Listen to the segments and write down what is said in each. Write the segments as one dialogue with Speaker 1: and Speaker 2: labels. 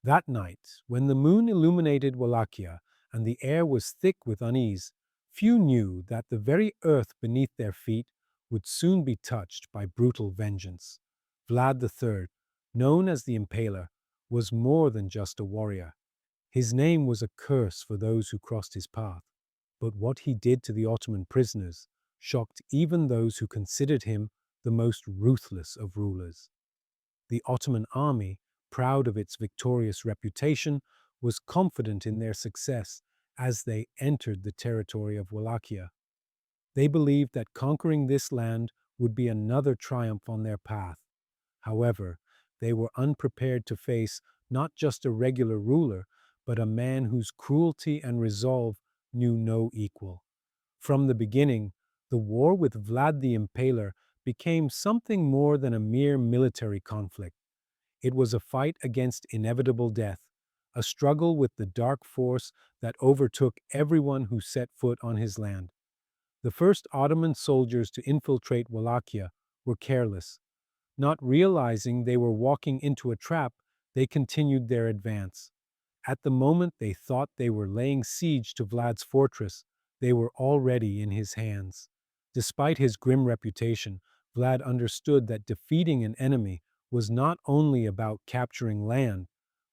Speaker 1: That night, when the moon illuminated Wallachia and the air was thick with unease, few knew that the very earth beneath their feet would soon be touched by brutal vengeance. Vlad III, known as the Impaler, was more than just a warrior. His name was a curse for those who crossed his path. But what he did to the Ottoman prisoners shocked even those who considered him the most ruthless of rulers. The Ottoman army, proud of its victorious reputation, was confident in their success as they entered the territory of Wallachia. They believed that conquering this land would be another triumph on their path. However, they were unprepared to face not just a regular ruler, but a man whose cruelty and resolve knew no equal. From the beginning, the war with Vlad the Impaler became something more than a mere military conflict. It was a fight against inevitable death, a struggle with the dark force that overtook everyone who set foot on his land. The first Ottoman soldiers to infiltrate Wallachia were careless. Not realizing they were walking into a trap, they continued their advance. At the moment they thought they were laying siege to Vlad's fortress, they were already in his hands. Despite his grim reputation, Vlad understood that defeating an enemy was not only about capturing land,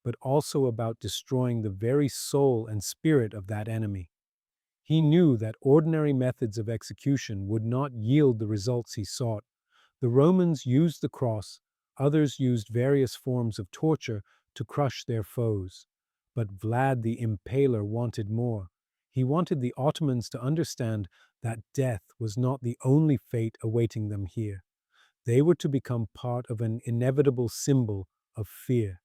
Speaker 1: but also about destroying the very soul and spirit of that enemy. He knew that ordinary methods of execution would not yield the results he sought. The Romans used the cross, others used various forms of torture to crush their foes. But Vlad the Impaler wanted more. He wanted the Ottomans to understand that death was not the only fate awaiting them here. They were to become part of an inevitable symbol of fear.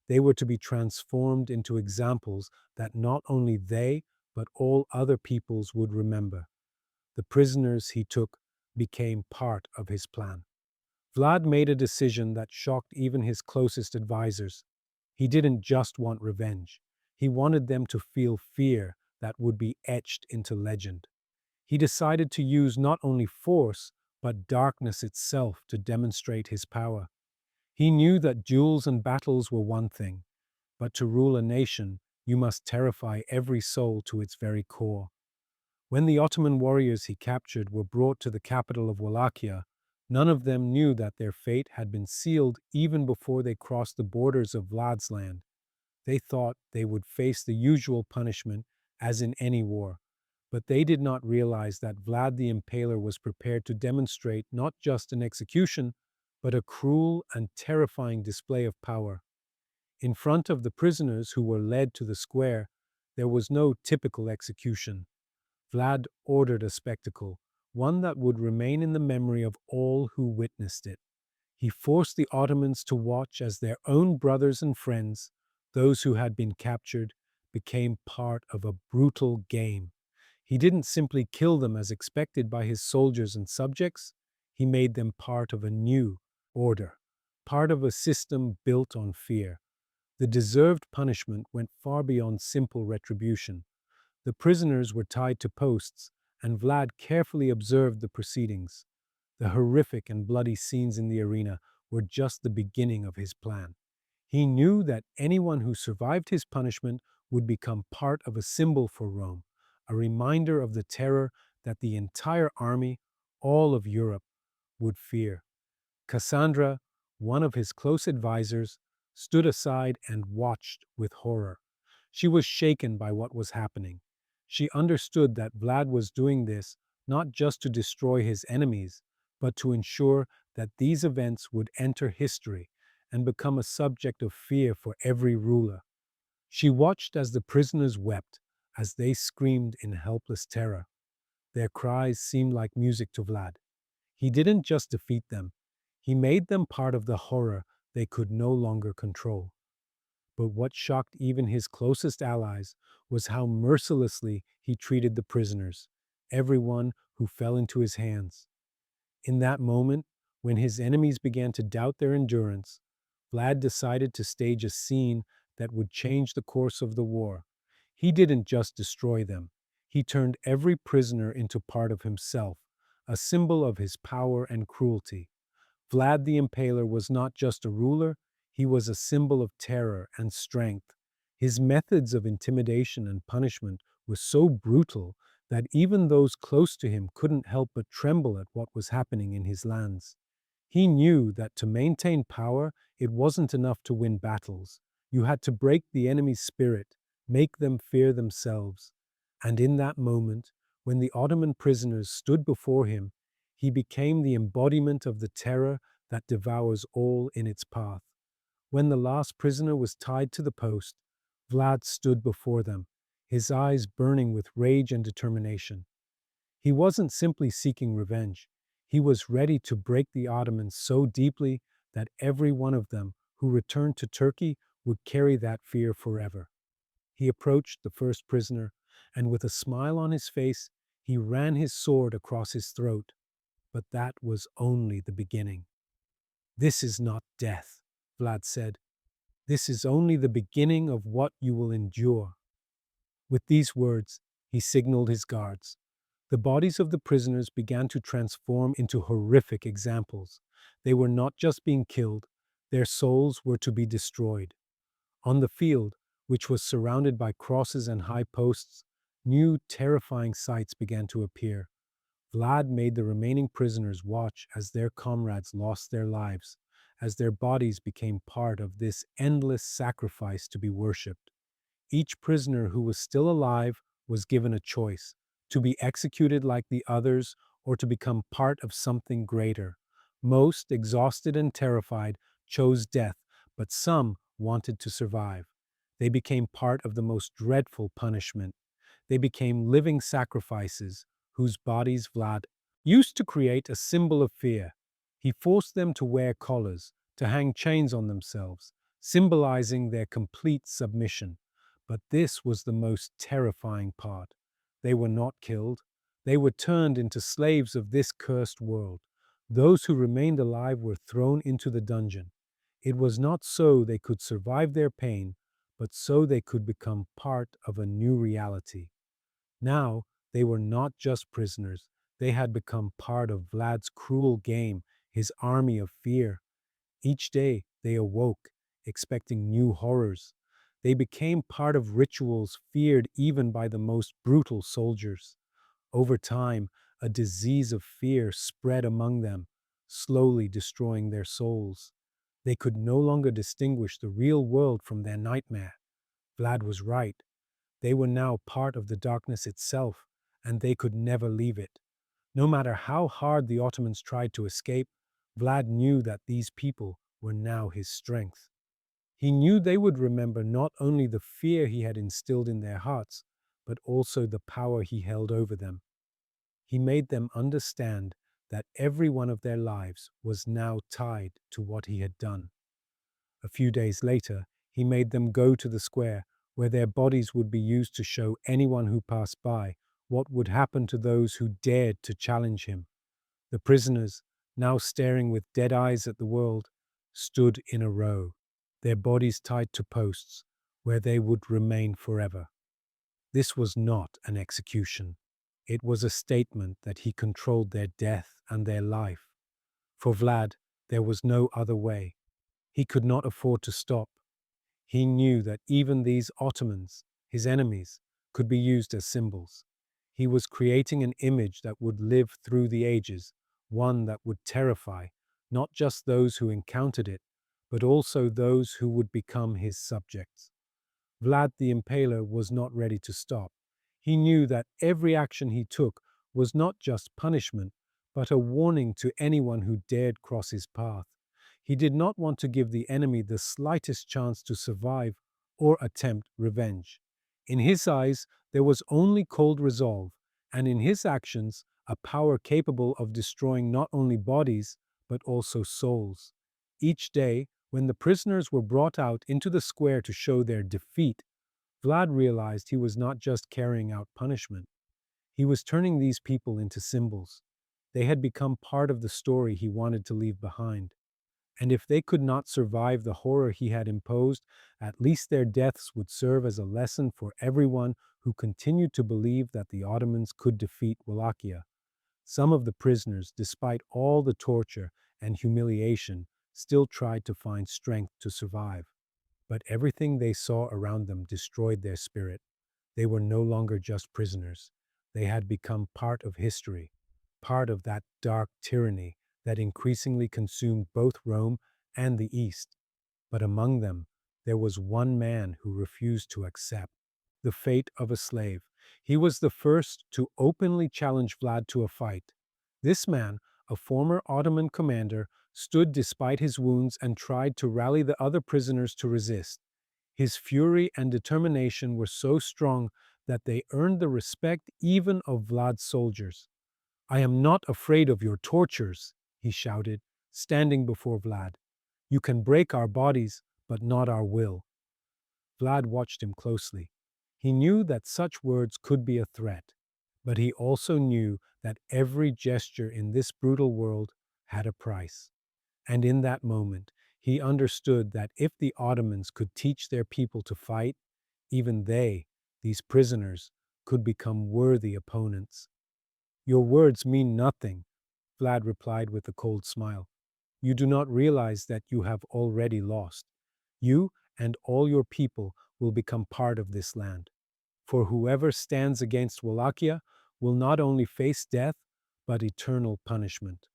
Speaker 1: They were to be transformed into examples that not only they, but all other peoples would remember. The prisoners he took became part of his plan. Vlad made a decision that shocked even his closest advisors. He didn't just want revenge. He wanted them to feel fear that would be etched into legend. He decided to use not only force, but darkness itself to demonstrate his power. He knew that duels and battles were one thing, but to rule a nation, you must terrify every soul to its very core. When the Ottoman warriors he captured were brought to the capital of Wallachia, none of them knew that their fate had been sealed even before they crossed the borders of Vlad's land. They thought they would face the usual punishment, as in any war. But they did not realize that Vlad the Impaler was prepared to demonstrate not just an execution, but a cruel and terrifying display of power. In front of the prisoners who were led to the square, there was no typical execution. Vlad ordered a spectacle, one that would remain in the memory of all who witnessed it. He forced the Ottomans to watch as their own brothers and friends, those who had been captured, became part of a brutal game. He didn't simply kill them as expected by his soldiers and subjects, he made them part of a new order, part of a system built on fear. The deserved punishment went far beyond simple retribution. The prisoners were tied to posts, and Vlad carefully observed the proceedings. The horrific and bloody scenes in the arena were just the beginning of his plan. He knew that anyone who survived his punishment would become part of a symbol for Rome, a reminder of the terror that the entire army, all of Europe, would fear. Cassandra, one of his close advisors, stood aside and watched with horror. She was shaken by what was happening. She understood that Vlad was doing this not just to destroy his enemies, but to ensure that these events would enter history and become a subject of fear for every ruler. She watched as the prisoners wept, as they screamed in helpless terror. Their cries seemed like music to Vlad. He didn't just defeat them, he made them part of the horror they could no longer control. But what shocked even his closest allies was how mercilessly he treated the prisoners, everyone who fell into his hands. In that moment, when his enemies began to doubt their endurance, Vlad decided to stage a scene that would change the course of the war. He didn't just destroy them, he turned every prisoner into part of himself, a symbol of his power and cruelty. Vlad the Impaler was not just a ruler, He was a symbol of terror and strength. His methods of intimidation and punishment were so brutal that even those close to him couldn't help but tremble at what was happening in his lands. He knew that to maintain power, it wasn't enough to win battles. You had to break the enemy's spirit, make them fear themselves. And in that moment, when the Ottoman prisoners stood before him, he became the embodiment of the terror that devours all in its path. When the last prisoner was tied to the post, Vlad stood before them, his eyes burning with rage and determination. He wasn't simply seeking revenge. He was ready to break the Ottomans so deeply that every one of them who returned to Turkey would carry that fear forever. He approached the first prisoner, and with a smile on his face, he ran his sword across his throat. But that was only the beginning. "This is not death," Vlad said. "This is only the beginning of what you will endure." With these words, he signaled his guards. The bodies of the prisoners began to transform into horrific examples. They were not just being killed, their souls were to be destroyed. On the field, which was surrounded by crosses and high posts, new terrifying sights began to appear. Vlad made the remaining prisoners watch as their comrades lost their lives, as their bodies became part of this endless sacrifice to be worshipped. Each prisoner who was still alive was given a choice: to be executed like the others or to become part of something greater. Most, exhausted and terrified, chose death, but some wanted to survive. They became part of the most dreadful punishment. They became living sacrifices whose bodies Vlad used to create a symbol of fear. He forced them to wear collars, to hang chains on themselves, symbolizing their complete submission. But this was the most terrifying part. They were not killed. They were turned into slaves of this cursed world. Those who remained alive were thrown into the dungeon. It was not so they could survive their pain, but so they could become part of a new reality. Now, they were not just prisoners. They had become part of Vlad's cruel game, his army of fear. Each day they awoke, expecting new horrors. They became part of rituals feared even by the most brutal soldiers. Over time, a disease of fear spread among them, slowly destroying their souls. They could no longer distinguish the real world from their nightmare. Vlad was right. They were now part of the darkness itself, and they could never leave it. No matter how hard the Ottomans tried to escape, Vlad knew that these people were now his strength. He knew they would remember not only the fear he had instilled in their hearts, but also the power he held over them. He made them understand that every one of their lives was now tied to what he had done. A few days later, he made them go to the square, where their bodies would be used to show anyone who passed by what would happen to those who dared to challenge him. The prisoners, now staring with dead eyes at the world, stood in a row, their bodies tied to posts, where they would remain forever. This was not an execution. It was a statement that he controlled their death and their life. For Vlad, there was no other way. He could not afford to stop. He knew that even these Ottomans, his enemies, could be used as symbols. He was creating an image that would live through the ages, one that would terrify not just those who encountered it, but also those who would become his subjects. Vlad the Impaler was not ready to stop. He knew that every action he took was not just punishment, but a warning to anyone who dared cross his path. He did not want to give the enemy the slightest chance to survive or attempt revenge. In his eyes, there was only cold resolve, and in his actions, a power capable of destroying not only bodies, but also souls. Each day, when the prisoners were brought out into the square to show their defeat, Vlad realized he was not just carrying out punishment. He was turning these people into symbols. They had become part of the story he wanted to leave behind. And if they could not survive the horror he had imposed, at least their deaths would serve as a lesson for everyone who continued to believe that the Ottomans could defeat Wallachia. Some of the prisoners, despite all the torture and humiliation, still tried to find strength to survive. But everything they saw around them destroyed their spirit. They were no longer just prisoners. They had become part of history, part of that dark tyranny that increasingly consumed both Rome and the East. But among them, there was one man who refused to accept the fate of a slave. He was the first to openly challenge Vlad to a fight. This man, a former Ottoman commander, stood despite his wounds and tried to rally the other prisoners to resist. His fury and determination were so strong that they earned the respect even of Vlad's soldiers. "I am not afraid of your tortures," he shouted, standing before Vlad. "You can break our bodies, but not our will." Vlad watched him closely. He knew that such words could be a threat, but he also knew that every gesture in this brutal world had a price. And in that moment, he understood that if the Ottomans could teach their people to fight, even they, these prisoners, could become worthy opponents. "Your words mean nothing," Vlad replied with a cold smile. "You do not realize that you have already lost. You and all your people will become part of this land. For whoever stands against Wallachia will not only face death, but eternal punishment."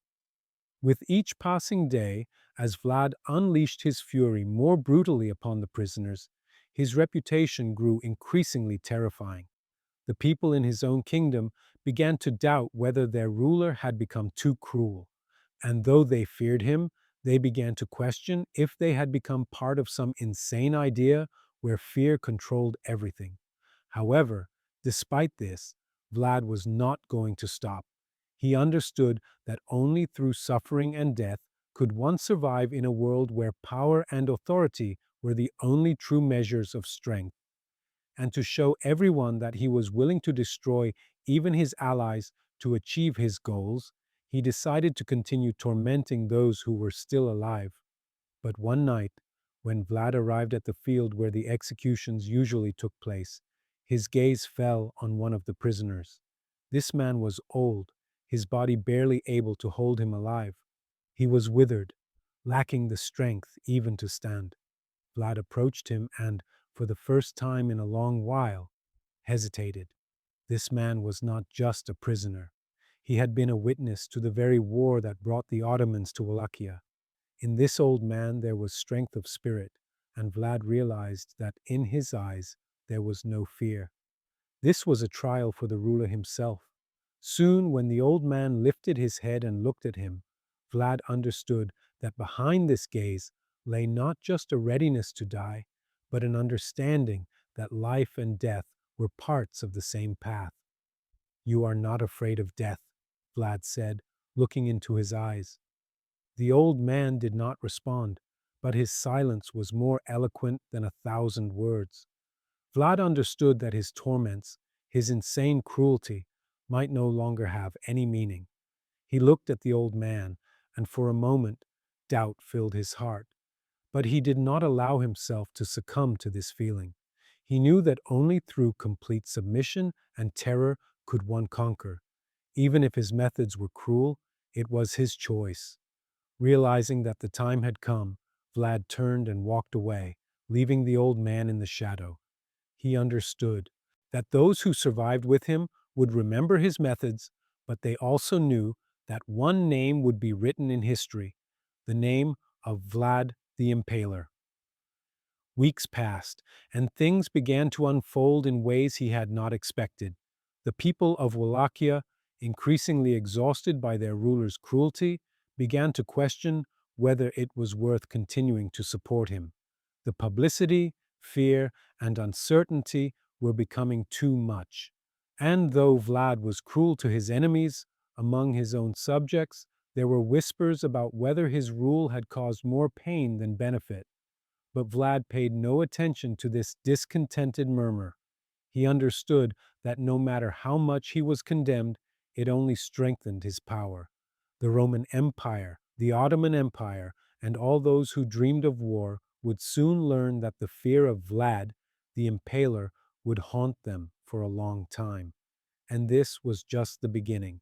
Speaker 1: With each passing day, as Vlad unleashed his fury more brutally upon the prisoners, his reputation grew increasingly terrifying. The people in his own kingdom began to doubt whether their ruler had become too cruel, and though they feared him, they began to question if they had become part of some insane idea where fear controlled everything. However, despite this, Vlad was not going to stop. He understood that only through suffering and death could one survive in a world where power and authority were the only true measures of strength. And to show everyone that he was willing to destroy even his allies to achieve his goals, he decided to continue tormenting those who were still alive. But one night, when Vlad arrived at the field where the executions usually took place, his gaze fell on one of the prisoners. This man was old, his body barely able to hold him alive. He was withered, lacking the strength even to stand. Vlad approached him and, for the first time in a long while, hesitated. This man was not just a prisoner. He had been a witness to the very war that brought the Ottomans to Wallachia. In this old man there was strength of spirit, and Vlad realized that in his eyes there was no fear. This was a trial for the ruler himself. Soon, when the old man lifted his head and looked at him, Vlad understood that behind this gaze lay not just a readiness to die, but an understanding that life and death were parts of the same path. "You are not afraid of death," Vlad said, looking into his eyes. The old man did not respond, but his silence was more eloquent than 1,000 words. Vlad understood that his torments, his insane cruelty, might no longer have any meaning. He looked at the old man, and for a moment, doubt filled his heart. But he did not allow himself to succumb to this feeling. He knew that only through complete submission and terror could one conquer. Even if his methods were cruel, it was his choice. Realizing that the time had come, Vlad turned and walked away, leaving the old man in the shadow. He understood that those who survived with him would remember his methods, but they also knew that one name would be written in history, the name of Vlad the Impaler. Weeks passed, and things began to unfold in ways he had not expected. The people of Wallachia, increasingly exhausted by their ruler's cruelty, began to question whether it was worth continuing to support him. The publicity, fear, and uncertainty were becoming too much. And though Vlad was cruel to his enemies, among his own subjects, there were whispers about whether his rule had caused more pain than benefit. But Vlad paid no attention to this discontented murmur. He understood that no matter how much he was condemned, it only strengthened his power. The Roman Empire, the Ottoman Empire, and all those who dreamed of war would soon learn that the fear of Vlad, the Impaler, would haunt them for a long time. And this was just the beginning.